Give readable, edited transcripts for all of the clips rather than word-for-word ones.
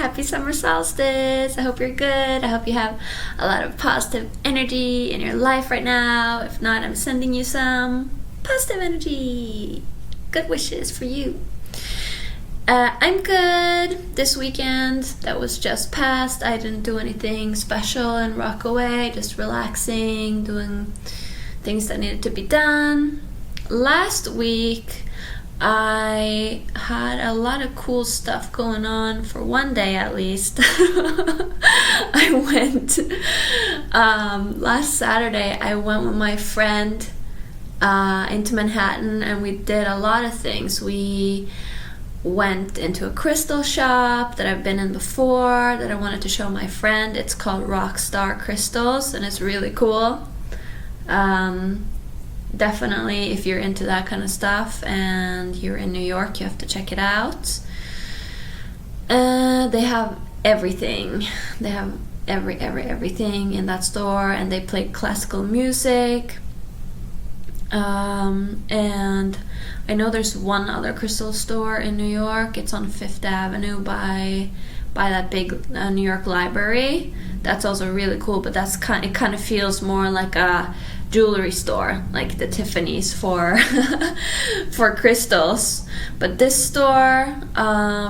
happy summer solstice. I hope you're good. I hope you have a lot of positive energy in your life right now. If not, I'm sending you some positive energy. Good wishes for you. I'm good. This weekend that was just past, I didn't do anything special in Rockaway, just relaxing, doing things that needed to be done. Last week I had a lot of cool stuff going on for one day at least. I went last Saturday I went with my friend into Manhattan, and we did a lot of things. We went into a crystal shop that I've been in before that I wanted to show my friend. It's called Rockstar Crystals and it's really cool. Definitely, if you're into that kind of stuff and you're in New York, you have to check it out. They have everything. They have everything in that store, and they play classical music. And I know there's one other crystal store in New York. It's on Fifth Avenue by that big New York library. That's also really cool, but it kind of feels more like a jewelry store, like the Tiffany's for for crystals. But this store,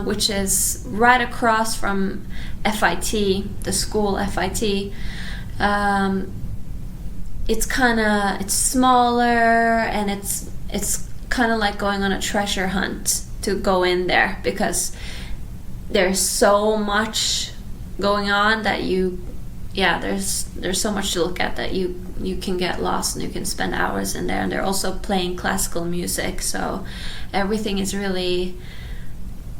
which is right across from FIT, the school FIT, it's smaller, and it's kind of like going on a treasure hunt to go in there, because there's so much going on that there's so much to look at that you can get lost, and you can spend hours in there. And they're also playing classical music, so everything is really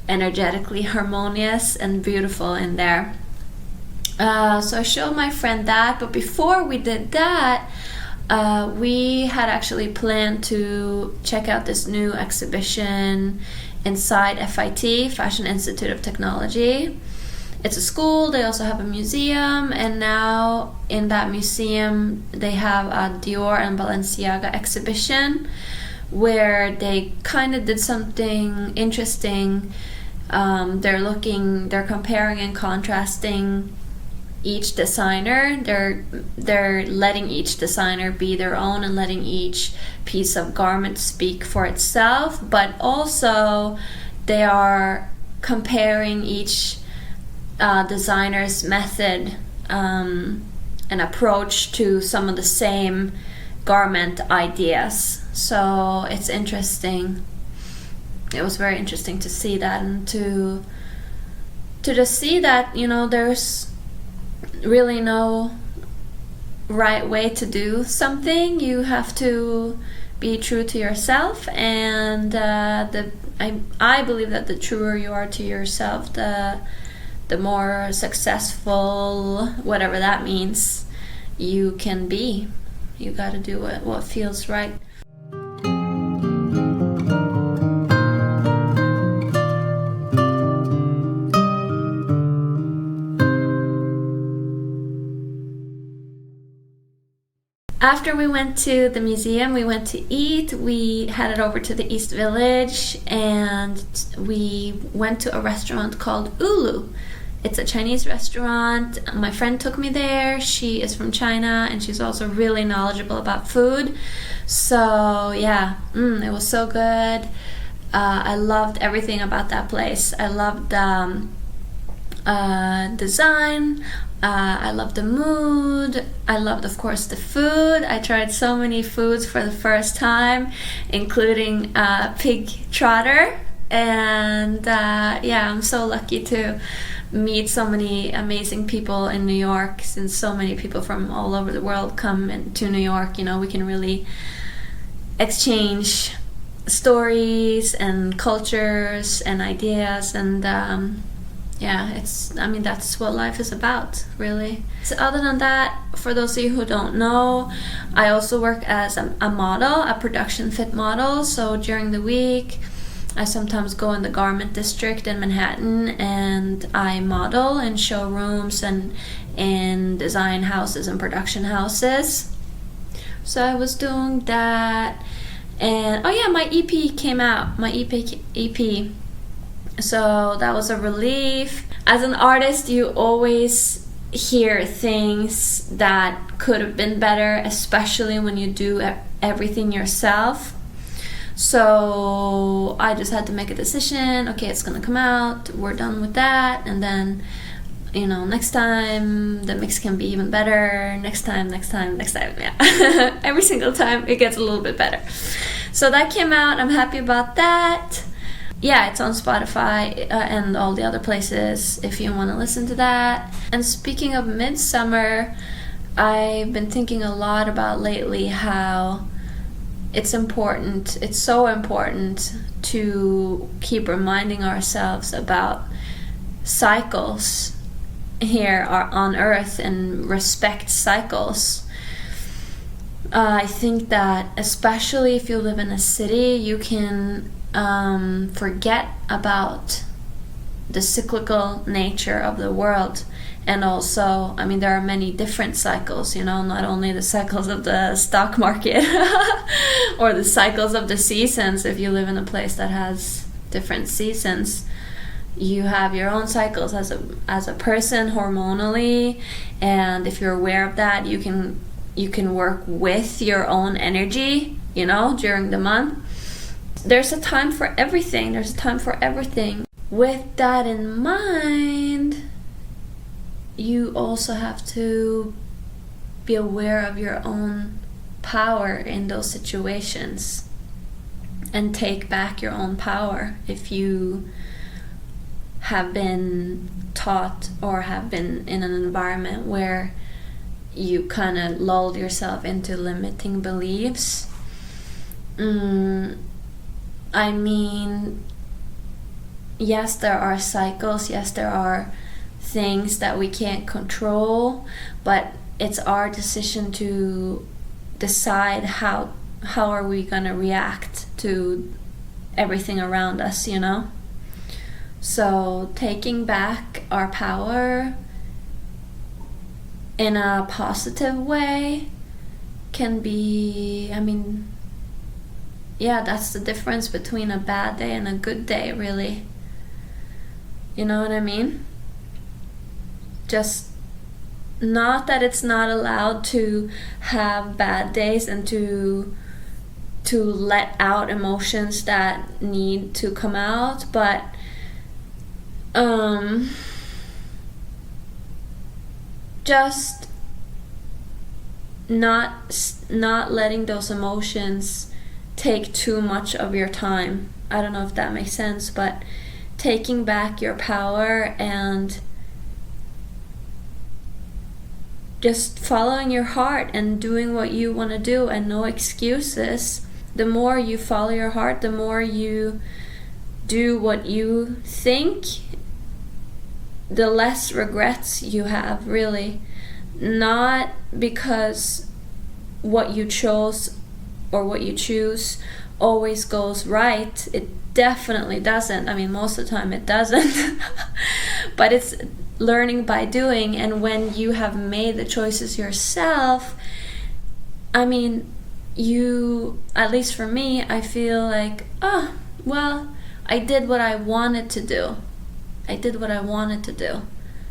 energetically harmonious and beautiful in there. So I showed my friend that, but before we did that, we had actually planned to check out this new exhibition inside FIT, Fashion Institute of Technology. It's a school. They also have a museum, and now in that museum they have a Dior and Balenciaga exhibition where they kind of did something interesting. They're comparing and contrasting each designer. They're letting each designer be their own and letting each piece of garment speak for itself, but also they are comparing each designer's method and approach to some of the same garment ideas. So it's interesting. It was very interesting to see that, and to just see that, there's really no right way to do something. You have to be true to yourself, and I believe that the truer you are to yourself, the more successful, whatever that means, you can be. You got to do what feels right. After we went to the museum, we went to eat. We headed over to the East Village, and we went to a restaurant called Uluh. It's a Chinese restaurant. My friend took me there. She is from China, and she's also really knowledgeable about food. So yeah, it was so good. I loved everything about that place. I loved design. I loved the mood. I loved, of course, the food. I tried so many foods for the first time, including pig trotter. And I'm so lucky to meet so many amazing people in New York, since so many people from all over the world come to New York. We can really exchange stories and cultures and ideas, and that's what life is about, really. So other than that, for those of you who don't know, I also work as a model, a production fit model. So during the week, I sometimes go in the garment district in Manhattan, and I model in showrooms and in design houses and production houses. So I was doing that, and my EP came out. My EP So that was a relief. As an artist, you always hear things that could have been better, especially when you do everything yourself. So I just had to make a decision. Okay, it's gonna come out, we're done with that, and then, you know, next time the mix can be even better. Next time, yeah. Every single time it gets a little bit better. So that came out. I'm happy about that. Yeah, it's on Spotify and all the other places if you want to listen to that. And speaking of Midsummer, I've been thinking a lot about lately how it's so important to keep reminding ourselves about cycles here on Earth and respect cycles. I think that especially if you live in a city, you can forget about the cyclical nature of the world. And also, I mean, there are many different cycles, you know, not only the cycles of the stock market or the cycles of the seasons. If you live in a place that has different seasons, you have your own cycles as a person hormonally, and if you're aware of that, you can work with your own energy, you know, during the month. There's a time for everything. With that in mind, you also have to be aware of your own power in those situations and take back your own power. If you have been taught or have been in an environment where you kind of lulled yourself into limiting beliefs, I mean, yes, there are cycles, yes, there are things that we can't control, but it's our decision to decide how are we going to react to everything around us, you know? So taking back our power in a positive way can be, I mean, yeah, that's the difference between a bad day and a good day, really. You know what I mean? Just not that it's not allowed to have bad days and to let out emotions that need to come out, but just not letting those emotions take too much of your time. I don't know if that makes sense, but taking back your power and just following your heart and doing what you want to do and no excuses. The more you follow your heart, the more you do what you think, the less regrets you have, really. Not because what you chose or what you choose always goes right. It definitely doesn't. I mean, most of the time it doesn't. But it's learning by doing, and when you have made the choices yourself, I mean, at least for me, I feel like, oh, well, I did what I wanted to do.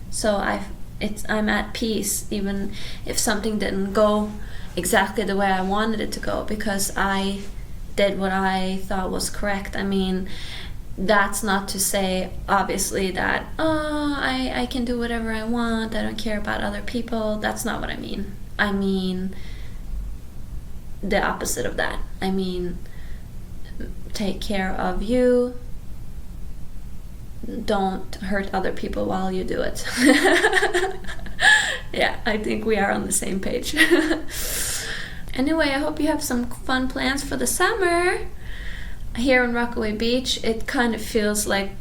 So I'm at peace, even if something didn't go exactly the way I wanted it to go, because I did what I thought was correct. I mean, that's not to say, obviously, that, I can do whatever I want, I don't care about other people. That's not what I mean. I mean the opposite of that. I mean, take care of you. Don't hurt other people while you do it. Yeah, I think we are on the same page. Anyway, I hope you have some fun plans for the summer. Here in Rockaway Beach, it kind of feels like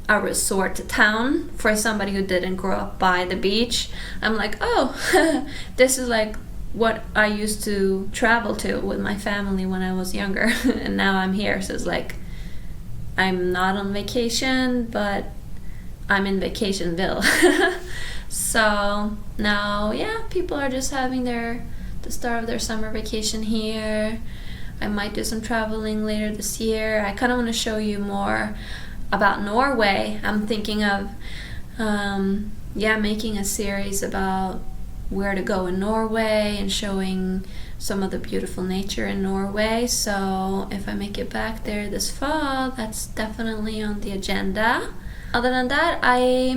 a resort town for somebody who didn't grow up by the beach. I'm like, oh, this is like what I used to travel to with my family when I was younger. And now I'm here, so it's like I'm not on vacation, but I'm in Vacationville. So now, yeah, people are just having the start of their summer vacation here. I might do some traveling later this year. I kind of want to show you more about Norway. I'm thinking of making a series about where to go in Norway and showing some of the beautiful nature in Norway. So if I make it back there this fall, that's definitely on the agenda. Other than that, I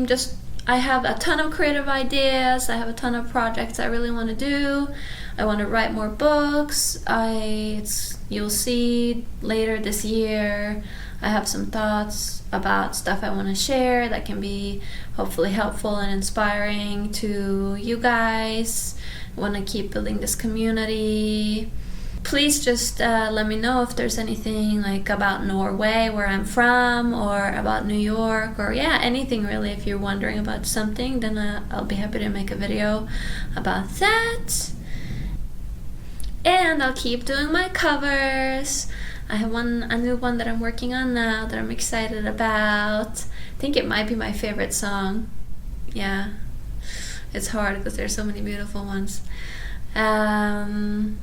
have a ton of creative ideas. I have a ton of projects I really want to do. I want to write more books. You'll see later this year, I have some thoughts about stuff I want to share that can be hopefully helpful and inspiring to you guys. I want to keep building this community. Please just let me know if there's anything like about Norway, where I'm from, or about New York, or anything really. If you're wondering about something, then I'll be happy to make a video about that. And I'll keep doing my covers. I have a new one that I'm working on now that I'm excited about. I think it might be my favorite song. Yeah, it's hard because there's so many beautiful ones. And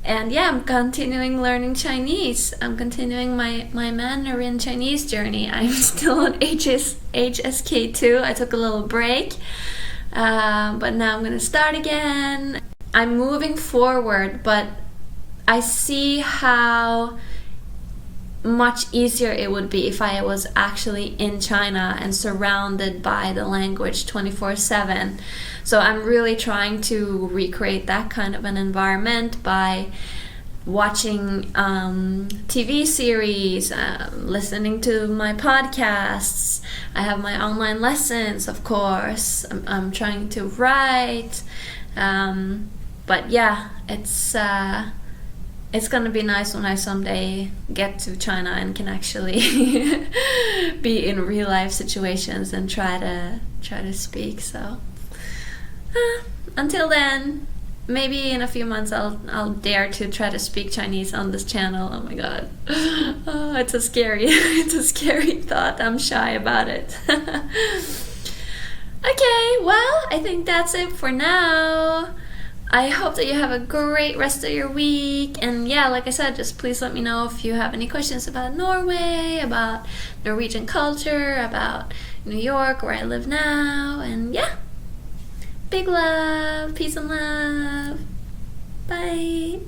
I'm continuing learning Chinese. I'm continuing my Mandarin Chinese journey. I'm still on HSK2. I took a little break, but now I'm gonna start again. I'm moving forward, but I see how much easier it would be if I was actually in China and surrounded by the language 24/7. So I'm really trying to recreate that kind of an environment by watching TV series, listening to my podcasts. I have my online lessons, of course. I'm trying to write, but it's gonna be nice when I someday get to China and can actually be in real life situations and try to speak. So until then, maybe in a few months I'll dare to try to speak Chinese on this channel. Oh my god, it's a scary thought. I'm shy about it. Okay, well, I think that's it for now. I hope that you have a great rest of your week, and like I said, just please let me know if you have any questions about Norway, about Norwegian culture, about New York, where I live now, and big love, peace and love, bye.